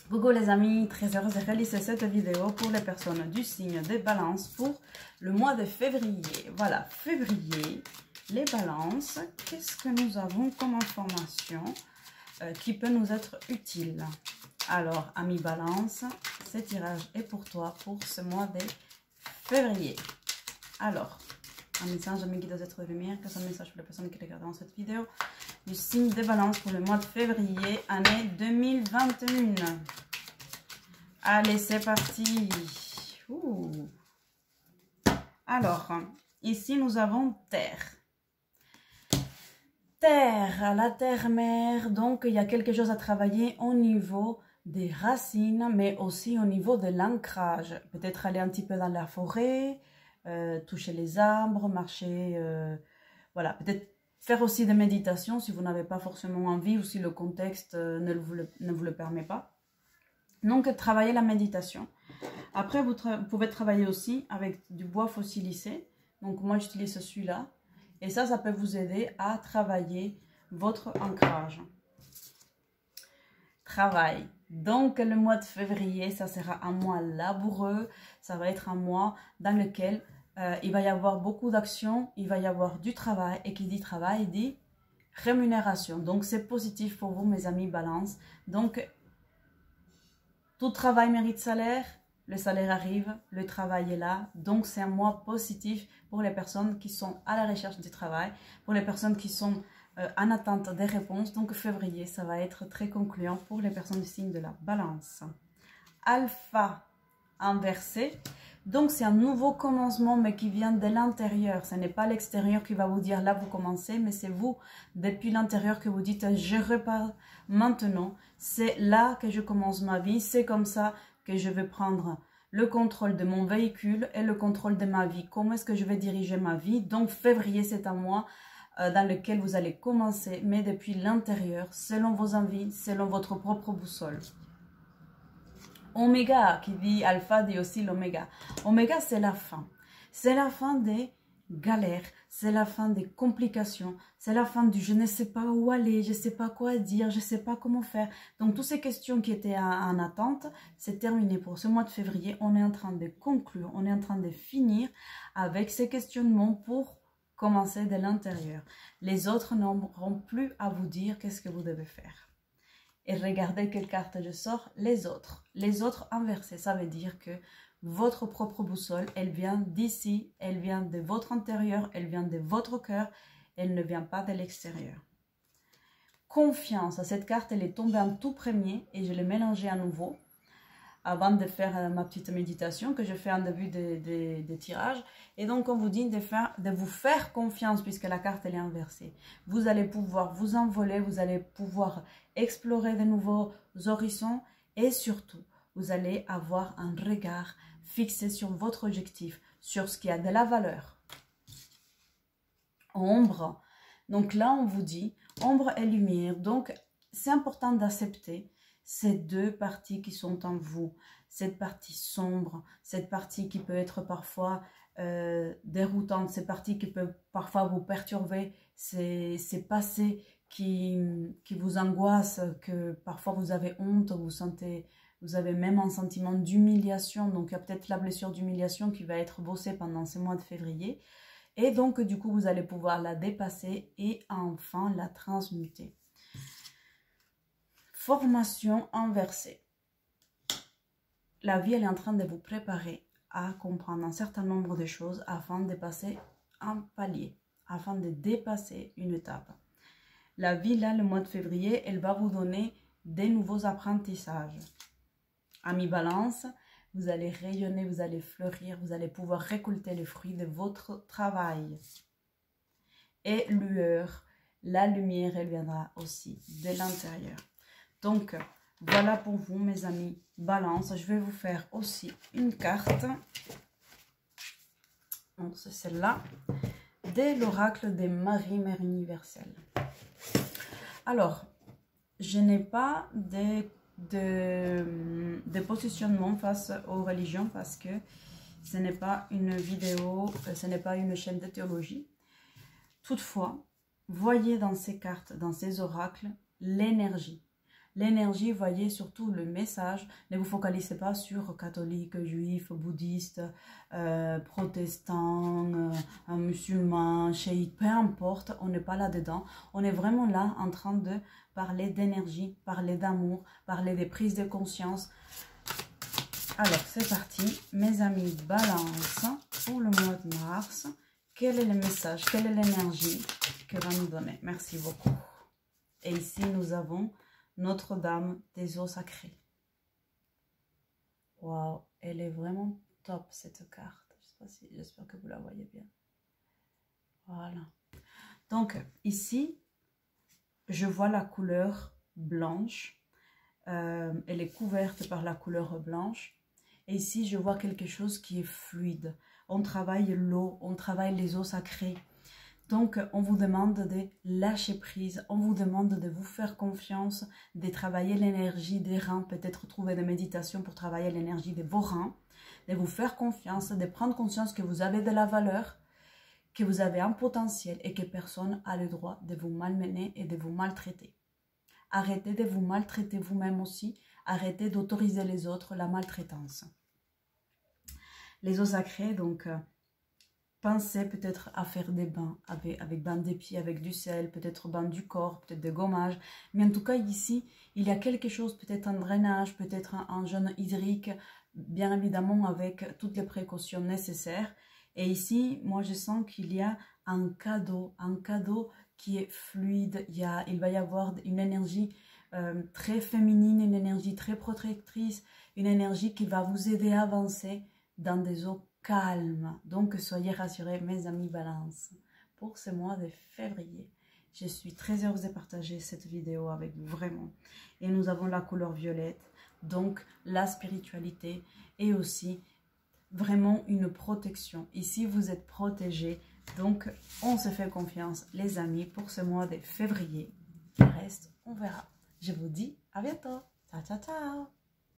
Coucou les amis, très heureuse de réaliser cette vidéo pour les personnes du signe des balances pour le mois de février. Voilà, février, les balances, qu'est-ce que nous avons comme information qui peut nous être utile? Alors, amis balance, ce tirage est pour toi pour ce mois de février. Alors, un message à mes guides aux êtres de lumière, que c'est un message pour les personnes qui regardent cette vidéo, du signe des balances pour le mois de février, année 2021. Allez, c'est parti. Ouh. Alors, ici nous avons Terre. Terre, la terre-mère, donc il y a quelque chose à travailler au niveau des racines, mais aussi au niveau de l'ancrage. Peut-être aller un petit peu dans la forêt, toucher les arbres, marcher, voilà, peut-être faire aussi des méditations si vous n'avez pas forcément envie ou si le contexte ne vous le permet pas. Donc, travailler la méditation. Après, vous pouvez travailler aussi avec du bois fossilisé. Donc, moi, j'utilise celui-là. Et ça peut vous aider à travailler votre ancrage. Travail. Donc, le mois de février, ça sera un mois laboureux. Ça va être un mois dans lequel il va y avoir beaucoup d'actions. Il va y avoir du travail. Et qui dit travail, dit rémunération. Donc, c'est positif pour vous, mes amis balance. Donc, tout travail mérite salaire, le salaire arrive, le travail est là. Donc, c'est un mois positif pour les personnes qui sont à la recherche du travail, pour les personnes qui sont en attente des réponses. Donc, février, ça va être très concluant pour les personnes du signe de la balance. Alpha inversé. Donc, c'est un nouveau commencement, mais qui vient de l'intérieur. Ce n'est pas l'extérieur qui va vous dire là, vous commencez, mais c'est vous, depuis l'intérieur, que vous dites je repars maintenant. C'est là que je commence ma vie. C'est comme ça que je vais prendre le contrôle de mon véhicule et le contrôle de ma vie. Comment est-ce que je vais diriger ma vie? Donc, février, c'est un mois dans lequel vous allez commencer, mais depuis l'intérieur, selon vos envies, selon votre propre boussole. Oméga, qui dit alpha, dit aussi l'oméga. Oméga, c'est la fin. C'est la fin des galères, c'est la fin des complications, c'est la fin du je ne sais pas où aller, je ne sais pas quoi dire, je ne sais pas comment faire. Donc, toutes ces questions qui étaient en attente, c'est terminé pour ce mois de février. On est en train de conclure, on est en train de finir avec ces questionnements pour commencer de l'intérieur. Les autres n'auront plus à vous dire qu'est-ce que vous devez faire. Et regardez quelle carte je sors, les autres. Les autres inversés, ça veut dire que votre propre boussole, elle vient d'ici, elle vient de votre intérieur, elle vient de votre cœur, elle ne vient pas de l'extérieur. Confiance, cette carte, elle est tombée en tout premier et je l'ai mélangée à nouveau avant de faire ma petite méditation que je fais en début de tirage. Et donc, on vous dit de vous faire confiance puisque la carte, elle est inversée. Vous allez pouvoir vous envoler, vous allez pouvoir explorer de nouveaux horizons et surtout, vous allez avoir un regard fixé sur votre objectif, sur ce qui a de la valeur. Ombre. Donc là, on vous dit ombre et lumière. Donc, c'est important d'accepter ces deux parties qui sont en vous, cette partie sombre, cette partie qui peut être parfois déroutante, cette partie qui peut parfois vous perturber, ces passés qui vous angoissent, que parfois vous avez honte, vous avez même un sentiment d'humiliation, donc il y a peut-être la blessure d'humiliation qui va être bossée pendant ces mois de février, et donc du coup vous allez pouvoir la dépasser et enfin la transmuter. Formation inversée. La vie, elle est en train de vous préparer à comprendre un certain nombre de choses afin de passer un palier, afin de dépasser une étape. La vie, là, le mois de février, elle va vous donner des nouveaux apprentissages. Amis balance, vous allez rayonner, vous allez fleurir, vous allez pouvoir récolter les fruits de votre travail. Et lueur, la lumière, elle viendra aussi de l'intérieur. Donc, voilà pour vous, mes amis balance. Je vais vous faire aussi une carte. C'est celle-là. De l'oracle des Marie, Mère universelle. Alors, je n'ai pas de positionnement face aux religions parce que ce n'est pas une vidéo, ce n'est pas une chaîne de théologie. Toutefois, voyez dans ces cartes, dans ces oracles, l'énergie. l'énergie, voyez surtout le message. Ne vous focalisez pas sur catholiques, juifs, bouddhistes, protestants, musulmans, chiites, peu importe, on n'est pas là-dedans. On est vraiment là en train de parler d'énergie, parler d'amour, parler des prises de conscience. Alors, c'est parti. Mes amis Balance, pour le mois de mars, quel est le message, quelle est l'énergie que va nous donner? Merci beaucoup. Et ici, nous avons Notre-Dame des eaux sacrées. Waouh, elle est vraiment top, cette carte. J'espère que vous la voyez bien. Voilà. Donc, ici, je vois la couleur blanche. Elle est couverte par la couleur blanche. Et ici, je vois quelque chose qui est fluide. On travaille l'eau, on travaille les eaux sacrées. Donc, on vous demande de lâcher prise, on vous demande de vous faire confiance, de travailler l'énergie des reins, peut-être trouver des méditations pour travailler l'énergie de vos reins, de vous faire confiance, de prendre conscience que vous avez de la valeur, que vous avez un potentiel et que personne n'a le droit de vous malmener et de vous maltraiter. Arrêtez de vous maltraiter vous-même aussi, arrêtez d'autoriser les autres la maltraitance. Les eaux sacrées, donc... Pensez peut-être à faire des bains avec bain des pieds, avec du sel, peut-être bain du corps, peut-être des gommages. Mais en tout cas, ici, il y a quelque chose, peut-être un drainage, peut-être un jeûne hydrique, bien évidemment avec toutes les précautions nécessaires. Et ici, moi, je sens qu'il y a un cadeau qui est fluide. Il va y avoir une énergie très féminine, une énergie très protectrice, une énergie qui va vous aider à avancer dans des eaux calme. Donc, soyez rassurés, mes amis Balance, pour ce mois de février. Je suis très heureuse de partager cette vidéo avec vous, vraiment. Et nous avons la couleur violette, donc la spiritualité et aussi vraiment une protection. Ici, vous êtes protégés, donc on se fait confiance, les amis, pour ce mois de février. Le reste, on verra. Je vous dis à bientôt. Ciao, ciao, ciao.